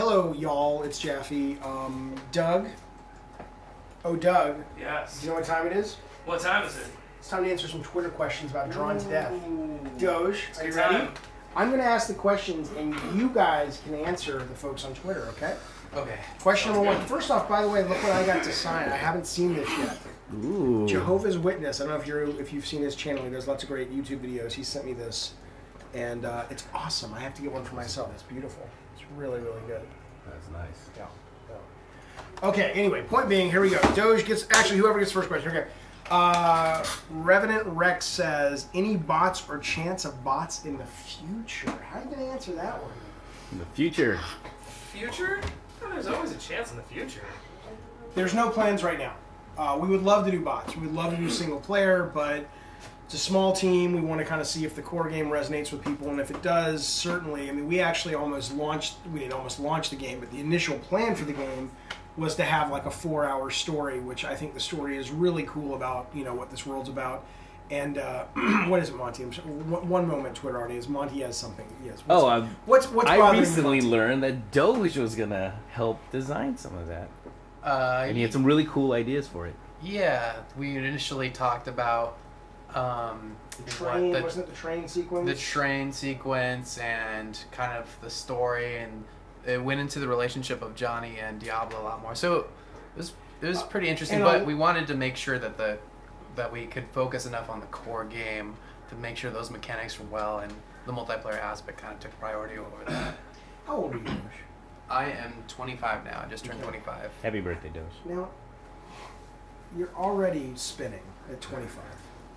Hello, y'all. It's Jaffe. Doug. Oh, Doug. Yes. Do you know what time it is? What time is it? It's time to answer some Twitter questions about Drawn to Death. Doge, are you time. ready? I'm going to ask the questions, and you guys can answer the folks on Twitter, okay? Okay. Question number one. First off, by the way, look what I got to sign. I haven't seen this yet. Ooh. Jehovah's Witness. I don't know if you've seen his channel. He does lots of great YouTube videos. He sent me this, and it's awesome. I have to get one for myself. It's beautiful. It's really, really good. That's nice. Yeah. Okay, anyway, point being, here we go. Doge gets, actually, whoever gets first question. Okay. Revenant Rex says, any bots or chance of bots in the future? How are you going to answer that one? In the future. Future? Oh, there's always a chance in the future. There's no plans right now. We would love to do bots. We would love to do single player, but it's a small team. We want to kind of see if the core game resonates with people, and if it does, certainly. I mean, we actually we didn't almost launch the game, but the initial plan for the game was to have like a 4-hour story, which I think the story is really cool about, you know, what this world's about. And what is it, Monty? One moment, Twitter audience. Monty has something. Yes. What's I recently learned that Doge was gonna help design some of that, and he had some really cool ideas for it. Yeah, we initially talked about wasn't it the train sequence? The train sequence and kind of the story, and it went into the relationship of Johnny and Diablo a lot more. So it was pretty interesting, but we wanted to make sure that we could focus enough on the core game to make sure those mechanics were well, and the multiplayer aspect kind of took priority over that. How old are you, Doge? I am 25 now. I just turned 25. Happy birthday, Doge. Now, you're already spinning at 25.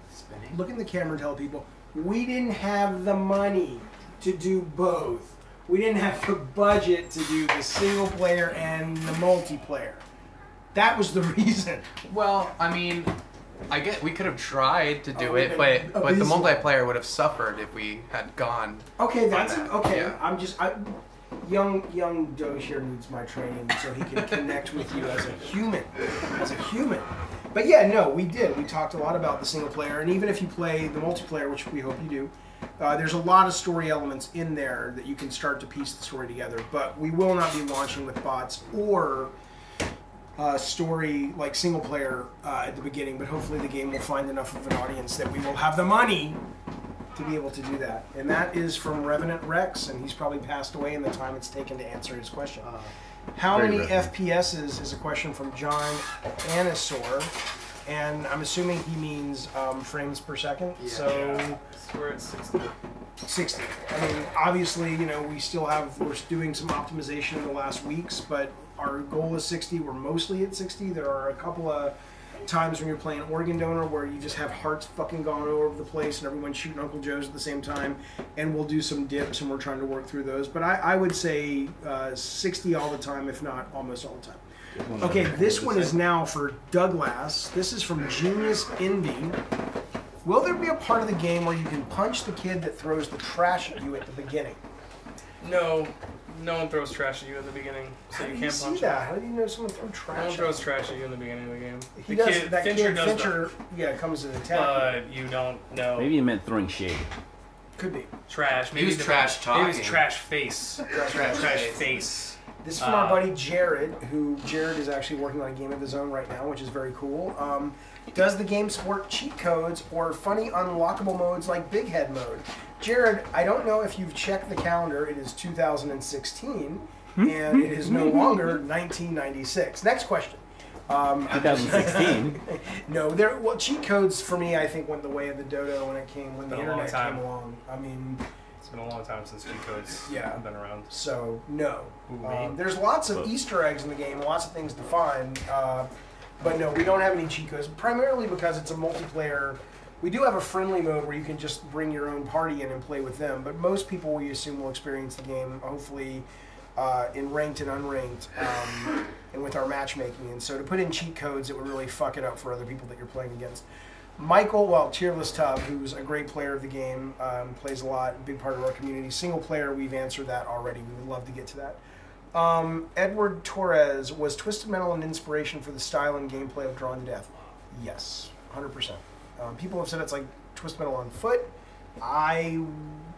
Spinning? Look in the camera and tell people, we didn't have the money to do both. We didn't have the budget to do the single player and the multiplayer. That was the reason. Well, I mean, we could have tried to do it, but the multiplayer would have suffered if we had gone. Okay, that's okay. Yeah. Young Doge here needs my training so he can connect with you as a human. But yeah, no, we did. We talked a lot about the single player, and even if you play the multiplayer, which we hope you do, there's a lot of story elements in there that you can start to piece the story together. But we will not be launching with bots or story like single player at the beginning. But hopefully the game will find enough of an audience that we will have the money to be able to do that. And that is from Revenant Rex, and he's probably passed away in the time it's taken to answer his question. How many FPSs is a question from John Anasaur, and I'm assuming he means frames per second. Yeah. So we're at 60. 60. I mean, obviously, you know, we're doing some optimization in the last weeks, but our goal is 60. We're mostly at 60. There are a couple of times when you're playing Organ Donor where you just have hearts fucking going all over the place and everyone's shooting Uncle Joe's at the same time, and we'll do some dips and we're trying to work through those. But I would say 60 all the time, if not almost all the time. Okay, this one is now for Douglas. This is from Genius Envy. Will there be a part of the game where you can punch the kid that throws the trash at you at the beginning? No one throws trash at you in the beginning, so you can't punch that? How do you know someone threw trash? No one throws trash at you in the beginning of the game. Fincher comes to attack. You don't know. Maybe you meant throwing shade. Could be. Trash. Maybe trash talking. Maybe it's trash face. Trash face. This is from our buddy Jared, Jared is actually working on a game of his own right now, which is very cool. Does the game support cheat codes or funny unlockable modes like Big Head mode? Jared, I don't know if you've checked the calendar. It is 2016, and it is no longer 1996. Next question. 2016? No, cheat codes for me, I think, went the way of the dodo when the internet came along. I mean, it's been a long time since cheat codes have been around. So, no. There's lots of Easter eggs in the game, lots of things to find. But no, we don't have any cheat codes, primarily because it's a multiplayer. We do have a friendly mode where you can just bring your own party in and play with them, but most people, we assume, will experience the game, hopefully, in ranked and unranked, and with our matchmaking. And so to put in cheat codes, it would really fuck it up for other people that you're playing against. Michael, Tearless Tub, who's a great player of the game, plays a lot, a big part of our community. Single player, we've answered that already. We would love to get to that. Edward Torres, was Twisted Metal an inspiration for the style and gameplay of Drawn to Death? Yes, 100%. People have said it's like Twisted Metal on foot. I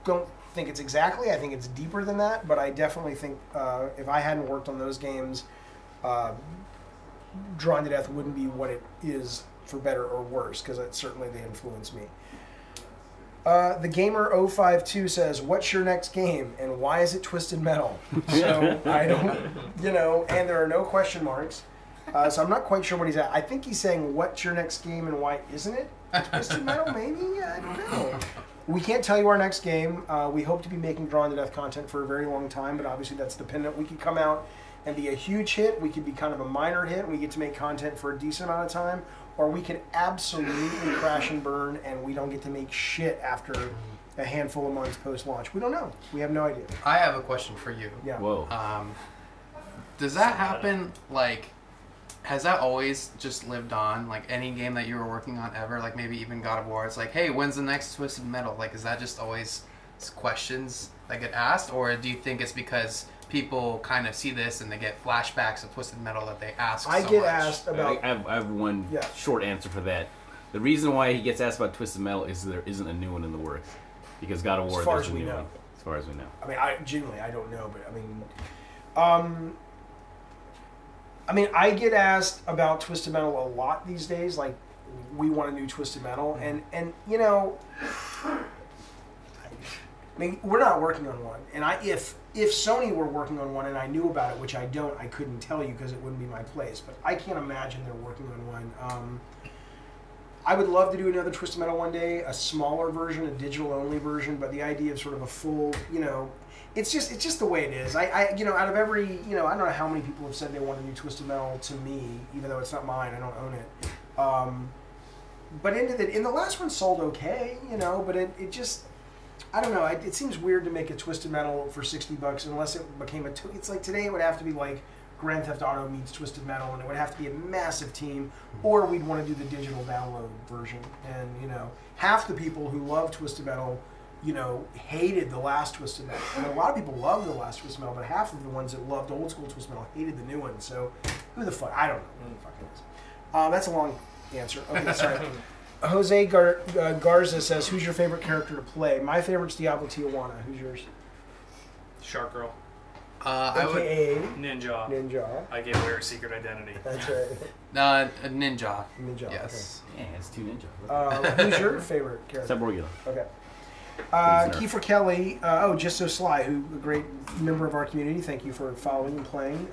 don't think it's exactly. I think it's deeper than that, but I definitely think if I hadn't worked on those games, Drawn to Death wouldn't be what it is, for better or worse, because certainly they influenced me. The Gamer052 says, "What's your next game, and why is it Twisted Metal?" So I don't, and there are no question marks. So I'm not quite sure what he's at. I think he's saying, "What's your next game, and why isn't it Twisted Metal?" Maybe, I don't know. We can't tell you our next game. We hope to be making Drawn to Death content for a very long time, but obviously that's dependent. We could come out and be a huge hit. We could be kind of a minor hit. We get to make content for a decent amount of time. Or we could absolutely crash and burn, and we don't get to make shit after a handful of months post-launch. We don't know. We have no idea. I have a question for you. Yeah. Whoa. Does that happen, like, has that always just lived on? Like, any game that you were working on ever, like maybe even God of War, it's like, hey, when's the next Twisted Metal? Like, is that just always questions that get asked? Or do you think it's because people kind of see this and they get flashbacks of Twisted Metal that they ask I so get much? asked about... I have one short answer for that. The reason why he gets asked about Twisted Metal is there isn't a new one in the works. Because God of War is a new one. As far as we know. I mean, genuinely, I don't know, but I mean, I get asked about Twisted Metal a lot these days. Like, we want a new Twisted Metal, and I mean, we're not working on one. And if Sony were working on one and I knew about it, which I don't, I couldn't tell you because it wouldn't be my place. But I can't imagine they're working on one. I would love to do another Twisted Metal one day, a smaller version, a digital-only version. But the idea of sort of a full, it's just the way it is. I out of every, I don't know how many people have said they want a new Twisted Metal to me, even though it's not mine. I don't own it. But in the last one sold okay, but it just. I don't know. It seems weird to make a Twisted Metal for $60 unless it became it's like today it would have to be like Grand Theft Auto meets Twisted Metal, and it would have to be a massive team, or we'd want to do the digital download version. And half the people who love Twisted Metal, hated the last Twisted Metal. And a lot of people love the last Twisted Metal, but half of the ones that loved old school Twisted Metal hated the new one. So who the fuck? I don't know who the fuck it is. That's a long answer. Okay, sorry. Jose Garza says, "Who's your favorite character to play?" My favorite's Diablo Tijuana. Who's yours? Shark Girl. AKA Ninja. I gave her a secret identity. That's right. Ninja. Ninja. Yes. Okay. Yeah, it's 2 ninja. Who's your favorite character? Sub-Regular. Okay. Kiefer Kelly, Just So Sly, who a great member of our community. Thank you for following and playing.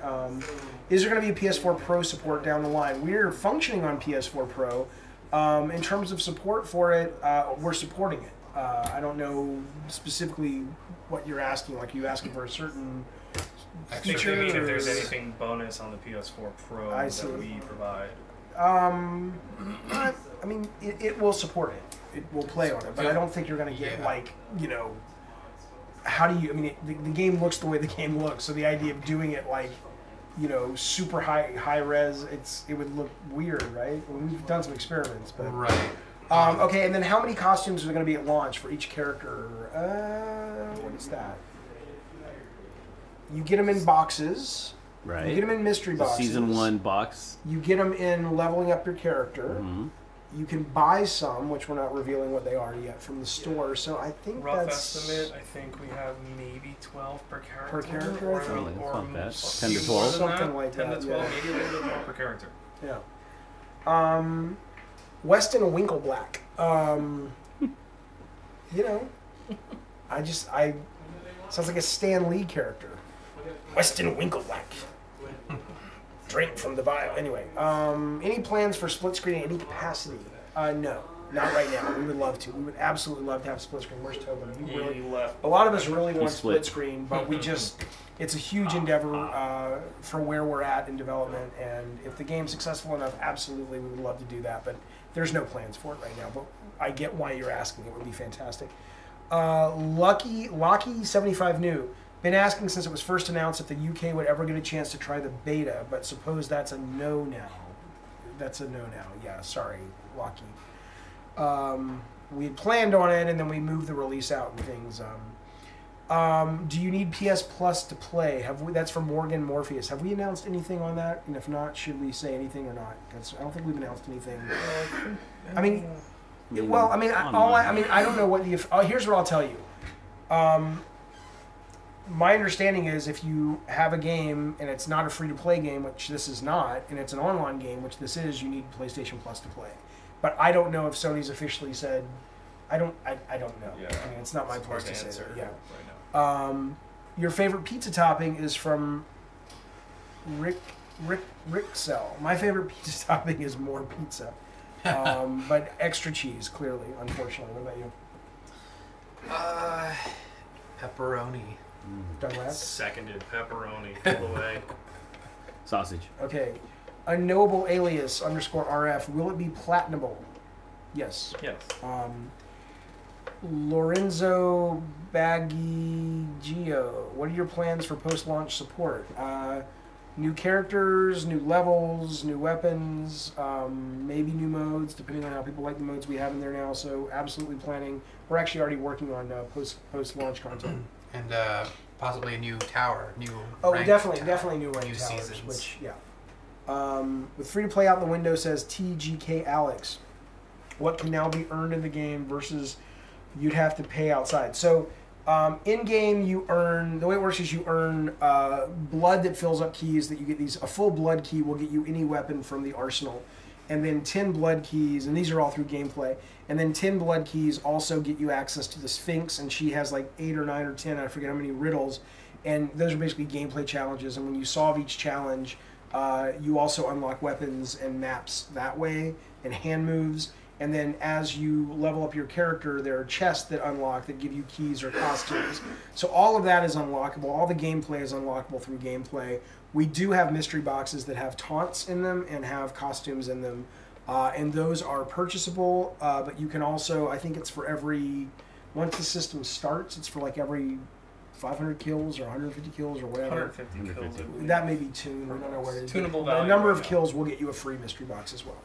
Is there going to be a PS4 Pro support down the line? We're functioning on PS4 Pro. In terms of support for it, we're supporting it. I don't know specifically what you're asking. Like, are you asking for a certain feature? I mean, if there's anything bonus on the PS4 Pro that we provide. I mean, it will support it. It will play on it, but I don't think you're going to get how do you? I mean, the game looks the way the game looks. So the idea of doing it like, super high res, it would look weird, right? We've done some experiments, but right. Okay, and then how many costumes are going to be at launch for each character? What is that? You get them in boxes. Right. You get them in mystery boxes. Season 1 box. You get them in leveling up your character. Mm-hmm. You can buy some, which we're not revealing what they are yet, from the store. So I think rough that's... estimate, I think we have maybe 12 per character. Per character, or, I think. or 10 to 12? Something like 10 that, to 12, yeah. maybe a little bit more per character. Yeah. Weston Winkleblack. Sounds like a Stan Lee character. Weston Winkleblack. Drink from the vial. Anyway, any plans for split screen in any capacity? No, not right now. We would love to. We would absolutely love to have split screen. Where's Tobin? A lot of us really want split screen, but it's a huge endeavor for where we're at in development, and if the game's successful enough, absolutely we would love to do that, but there's no plans for it right now, but I get why you're asking. It would be fantastic. Lucky75 New. Been asking since it was first announced if the UK would ever get a chance to try the beta, but suppose that's a no now. That's a no now. Yeah, sorry, Lucky. We had planned on it, and then we moved the release out and things. Do you need PS Plus to play? That's from Morgan Morpheus. Have we announced anything on that? And if not, should we say anything or not? Because I don't think we've announced anything. I don't know what the... here's what I'll tell you. My understanding is if you have a game and it's not a free-to-play game, which this is not, and it's an online game, which this is, you need PlayStation Plus to play. But I don't know if Sony's officially said. I don't know. Yeah. I mean, it's not my place to say that. Yeah. Right now. Your favorite pizza topping is from Rick Cell. My favorite pizza topping is more pizza, but extra cheese. Clearly, unfortunately. What about you? Pepperoni. Douglas? Seconded pepperoni all the way. Sausage. Okay. Unknowable alias _RF. Will it be platinable? Yes. Yes. Lorenzo Baggio. What are your plans for post-launch support? New characters, new levels, new weapons, maybe new modes, depending on how people like the modes we have in there now. So absolutely planning. We're actually already working on post-launch content. And possibly a new tower, new. Definitely new ranked towers. Seasons. Which, yeah. With free to play out the window, says TGK Alex. What can now be earned in the game versus you'd have to pay outside? So in game, you earn. The way it works is you earn blood that fills up keys. That you get these. A full blood key will get you any weapon from the arsenal. And then 10 blood keys, and these are all through gameplay. And then 10 blood keys also get you access to the Sphinx, and she has like 8 or 9 or 10, I forget how many riddles. And those are basically gameplay challenges. And when you solve each challenge, you also unlock weapons and maps that way, and hand moves. And then as you level up your character, there are chests that unlock that give you keys or costumes. So all of that is unlockable. All the gameplay is unlockable through gameplay. We do have mystery boxes that have taunts in them and have costumes in them. And those are purchasable, but you can also, I think it's for every, once the system starts, it's for like every 500 kills or 150 kills or whatever. 150 kills. That may be tuned. We don't know where it is. Tunable The value number right of now. kills will get you a free mystery box as well.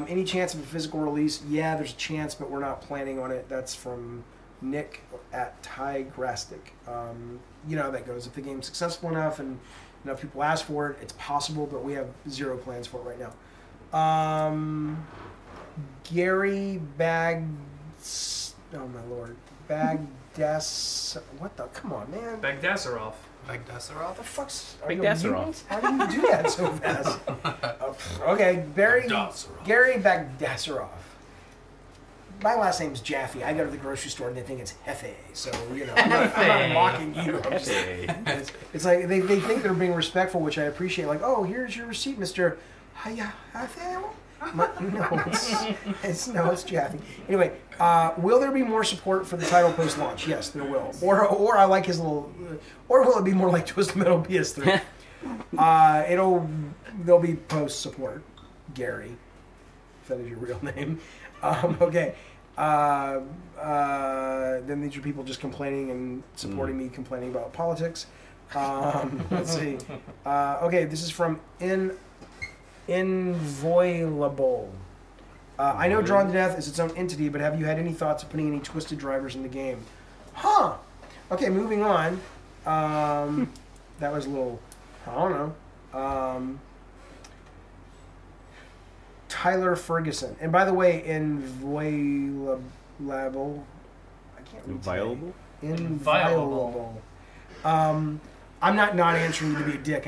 Any chance of a physical release? Yeah, there's a chance, but we're not planning on it. That's from Nick at Tigrastic. You know how that goes. If the game's successful enough and enough people ask for it, it's possible, but we have zero plans for it right now. Gary oh my lord. Bagdas. What the? Come on, man. Bagdasarov. Bagdasarov? The fuck's Bagdasarov. mutant? How do you do that so fast? Okay, Gary Bagdasarov. My last name's Jaffe. I go to the grocery store and they think it's Jaffe. So, you know, I'm not mocking you. I'm just, it's like they think they're being respectful, which I appreciate. Like, oh, here's your receipt, Mr. Jaffe. No, it's Jaffe. Anyway, will there be more support for the title post-launch? Yes, there will. Or I like his little. Or will it be more like Twisted Metal PS3? There'll be post support, Gary. If that is your real name. Okay. Then these are people just complaining and supporting me complaining about politics. Let's see. Okay, this is from Inviolable. I know Drawn to Death is its own entity, but have you had any thoughts of putting any twisted drivers in the game? Huh. Okay, moving on. That was a little, I don't know. Tyler Ferguson. And by the way, Inviolable. I can't read today. Inviolable. I'm not answering you to be a dick.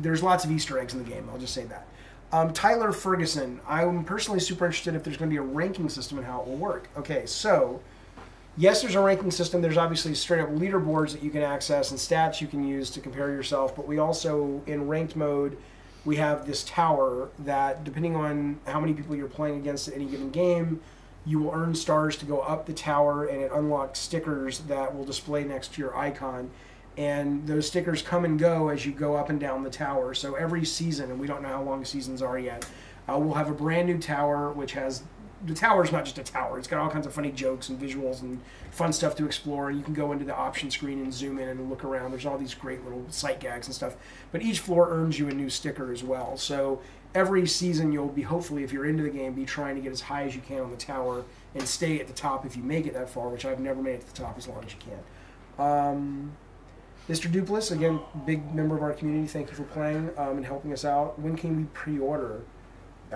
There's lots of Easter eggs in the game. I'll just say that. Tyler Ferguson. I'm personally super interested if there's going to be a ranking system and how it will work. Okay, so yes, there's a ranking system. There's obviously straight up leaderboards that you can access and stats you can use to compare yourself. But we also, in ranked mode, we have this tower that, depending on how many people you're playing against at any given game, you will earn stars to go up the tower, and it unlocks stickers that will display next to your icon. And those stickers come and go as you go up and down the tower. So every season, and we don't know how long seasons are yet, we'll have a brand new tower, which has... The tower's not just a tower. It's got all kinds of funny jokes and visuals and fun stuff to explore. You can go into the option screen and zoom in and look around. There's all these great little sight gags and stuff. But each floor earns you a new sticker as well. So every season you'll be, hopefully, if you're into the game, be trying to get as high as you can on the tower and stay at the top if you make it that far, which I've never made it to the top as long as you can. Mr. Dupless, again, big member of our community. Thank you for playing and helping us out. When can we pre-order?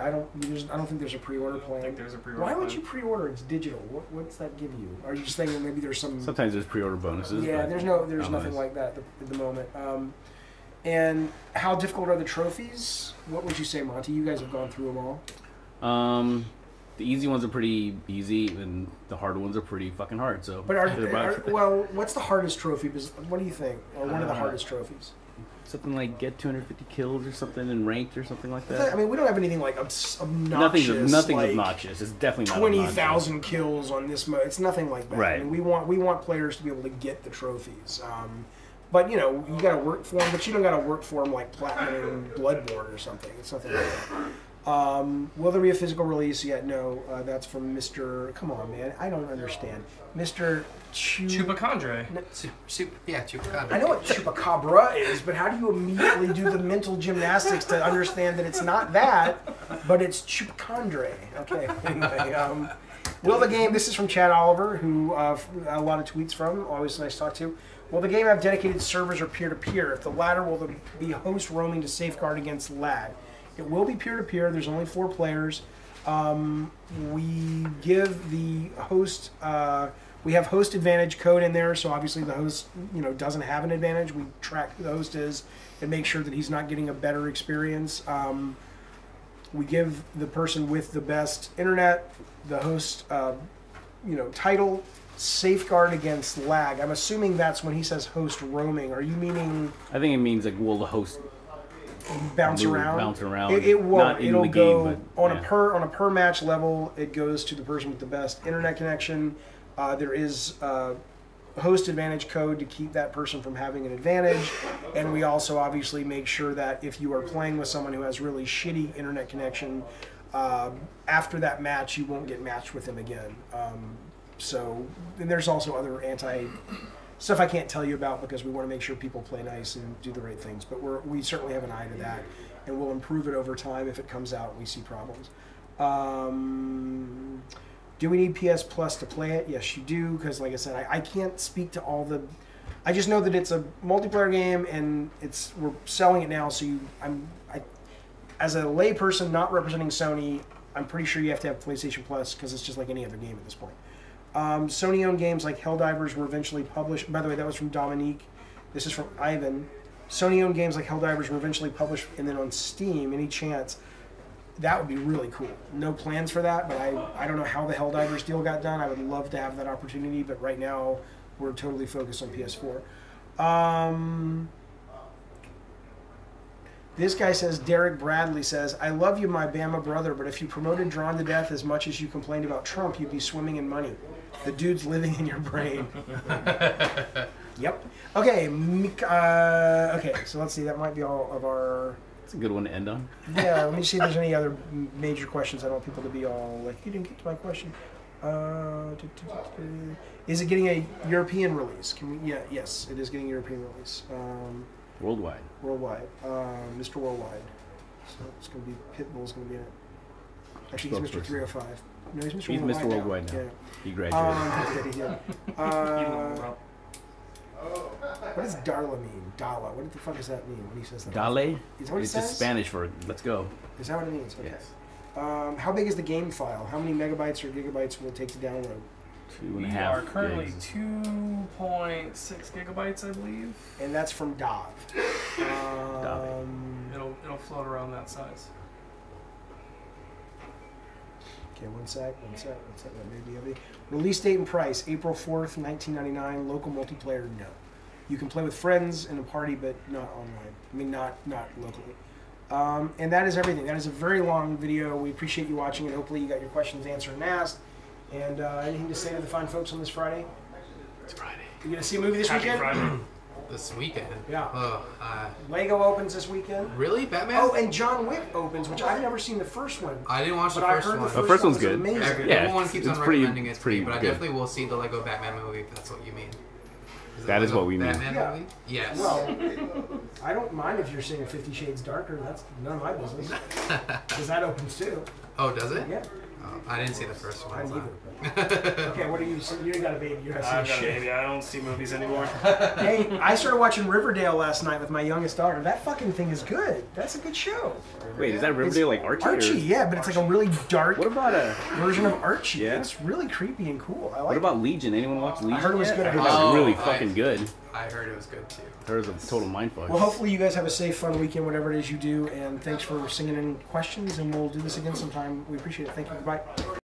I don't think there's a pre-order plan. I think there's a pre-order Why plan. would you pre-order? It's digital. What's that give you? Are you just thinking maybe there's some? Sometimes there's pre-order bonuses. Yeah, there's nothing like that at the moment. And how difficult are the trophies? What would you say, Monty? You guys have gone through them all. The easy ones are pretty easy, and the hard ones are pretty fucking hard. So, But what's the hardest trophy? What do you think? Or one of the hardest trophies? Something like get 250 kills or something in ranked or something like that. I mean, we don't have anything like obnoxious. Nothing's like obnoxious. It's definitely not 20,000 kills on this mode. It's nothing like that. Right. I mean, we want players to be able to get the trophies. But you got to work for them. But you don't got to work for them like Platinum and Bloodborne or something. It's nothing like that. Will there be a physical release yet? No. That's from Mr. Come on, man. I don't understand. Mr. Chupacabra. Chupacabra. I know what Chupacabra is, but how do you immediately do the mental gymnastics to understand that it's not that, but it's Chupacabra? Okay. Anyway, will the game? This is from Chad Oliver, who a lot of tweets from. Always nice to talk to. Will the game have dedicated servers or peer-to-peer? If the latter, will there be host roaming to safeguard against lag? It will be peer-to-peer. There's only 4 players. We give the host. We have host advantage code in there, so obviously the host, doesn't have an advantage. We track who the host is and make sure that he's not getting a better experience. We give the person with the best internet, the host, title, safeguard against lag. I'm assuming that's when he says host roaming. Are you meaning? I think it means like will the host bounce around? It won't. Not in It'll the go game, but, on a per match level. It goes to the person with the best internet connection. There is host advantage code to keep that person from having an advantage, and we also obviously make sure that if you are playing with someone who has really shitty internet connection, after that match you won't get matched with them again. And there's also other stuff I can't tell you about because we want to make sure people play nice and do the right things. But we certainly have an eye to that, and we'll improve it over time if it comes out and we see problems. Do we need PS Plus to play it? Yes, you do, because like I said, I can't speak to all the... I just know that it's a multiplayer game, and we're selling it now, so as a layperson not representing Sony, I'm pretty sure you have to have PlayStation Plus, because it's just like any other game at this point. Sony-owned games like Helldivers were eventually published... By the way, that was from Dominique. This is from Ivan. Sony-owned games like Helldivers were eventually published, and then on Steam, any chance... That would be really cool. No plans for that, but I don't know how the Helldivers deal got done. I would love to have that opportunity, but right now we're totally focused on PS4. This guy says, Derek Bradley says, I love you, my Bama brother, but if you promoted Drawn to Death as much as you complained about Trump, you'd be swimming in money. The dude's living in your brain. Yep. Okay, so let's see. That might be all of our... It's a good one to end on. Yeah, let me see if there's any other major questions. I don't want people to be all like, you didn't get to my question. Is it getting a European release? Yes, it is getting a European release. Worldwide. Mr. Worldwide. So it's going to be Pitbull's going to be in it. Actually, he's Mr. 305. No, he's Mr. Worldwide now. Yeah. He graduated. What does Darla mean? Dala. What the fuck does that mean when he says that? Dale? Is what it It's says? just Spanish for let's go. Is that what it means? Okay. Yes. How big is the game file? How many megabytes or gigabytes will it take to download? 2.5 We are currently gigs. 2.6 gigabytes, I believe. And that's from Dav. It'll float around that size. Okay, one sec. That may be a big. Release date and price: April 4th, 1999. Local multiplayer, no. You can play with friends in a party, but not online. I mean, not locally. And that is everything. That is a very long video. We appreciate you watching it. Hopefully, you got your questions answered and asked. And anything to say to the fine folks on this Friday? It's Friday. You gonna see a movie this Happy weekend? Friday. This weekend? Yeah. Oh, Lego opens this weekend. really? Batman? Oh, and John Wick opens, which I've never seen the first one. I didn't watch the But I first heard one. the The first one one's was good. amazing. Yeah, Everyone keeps on pretty- recommending it to pretty me, but I good. definitely will see the Lego Batman movie if that's what you mean. That is what we mean. Batman Yeah. movie? Yes. Well, I don't mind if you're seeing 50 Shades Darker. That's none of my business. Because that opens too. Oh, does it? Yeah. I didn't see the first one. I didn't either. Okay, what are you? You got a baby. You're not I've seeing got a shit. baby. I don't see movies anymore. Hey, I started watching Riverdale last night with my youngest daughter. That fucking thing is good. That's a good show. Wait, is that Riverdale like Archie? Archie, yeah, but it's like a really dark What about version of Archie. Yeah? It's really creepy and cool. I like What about Legion? Anyone watch Legion? I heard it was yet? good. I heard Oh, that was really nice. fucking good. I heard it was good too. I heard it was a total mindfuck. Well, hopefully you guys have a safe, fun weekend, whatever it is you do, and thanks for singing in questions, and we'll do this again sometime. We appreciate it. Thank you. Goodbye.